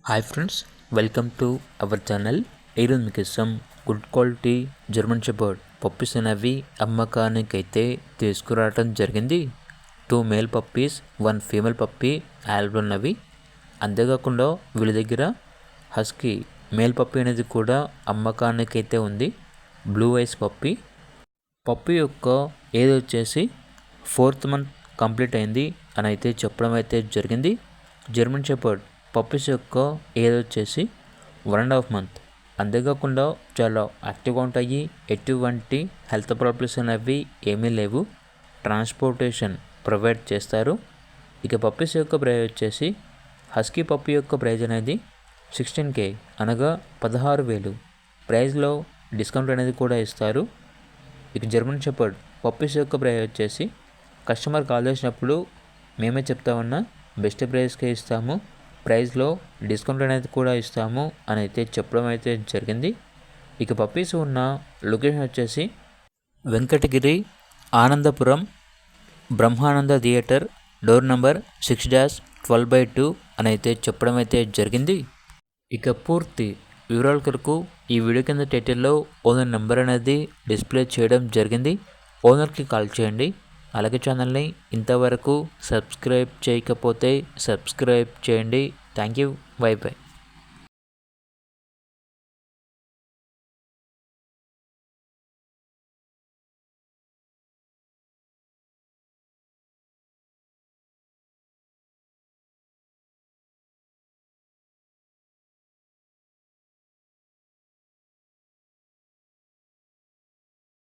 Hi friends, welcome to our channel. ఈరోజు మీకు ఇష్టం good quality German shepherd puppies అనేవి అమ్మకానికైతే తీసుకురావడం జరిగింది. 2 male puppies 1 female puppy available ఉన్నవి. అంతేకాకుండా వీళ్ళ దగ్గర హస్కీ మేల్ పప్పీ అనేది కూడా అమ్మకానికైతే ఉంది. బ్లూ ఐస్ పప్పీ యొక్క ఏజ్ వచ్చేసి 4th మంత్ కంప్లీట్ అయింది అని అయితే చెప్పడం అయితే జరిగింది. జర్మన్ షెపర్డ్ పప్పీస్ యొక్క ఏజ్ వచ్చేసి 1.5 మంత్. అంతేకాకుండా చాలా యాక్టివ్గా ఉంటాయి. ఎటువంటి హెల్త్ ప్రాబ్లమ్స్ అనేవి ఏమీ లేవు. ట్రాన్స్పోర్టేషన్ ప్రొవైడ్ చేస్తారు. ఇక పప్పీస్ యొక్క ప్రైస్ వచ్చేసి హస్కీ పప్పీ యొక్క ప్రైజ్ అనేది 16K అనగా 16,000. ప్రైస్లో డిస్కౌంట్ అనేది కూడా ఇస్తారు. ఇక జర్మన్ షెపర్డ్ పప్పీస్ యొక్క ప్రైస్ వచ్చేసి కస్టమర్ కాల్ చేసినప్పుడు మేమే చెప్తామన్నా బెస్ట్ ప్రైస్కే ఇస్తాము, ప్రైస్లో డిస్కౌంట్ అనేది కూడా ఇస్తాము అని అయితే చెప్పడం అయితే జరిగింది. ఇక పప్పీస్ ఉన్న లొకేషన్ వచ్చేసి Venkatagiri, Anandapuram, Brahmananda theatre, door number 6-12/2 అని అయితే చెప్పడం అయితే జరిగింది. ఇక పూర్తి వివరాల కొరకు ఈ వీడియో కింద టైటిల్లో ఓనర్ నెంబర్ అనేది డిస్ప్లే చేయడం జరిగింది. ఓనర్కి కాల్ చేయండి. అలాగే ఛానల్ని ఇంతవరకు సబ్స్క్రైబ్ చేయకపోతే సబ్స్క్రైబ్ చేయండి. Thank you. By by.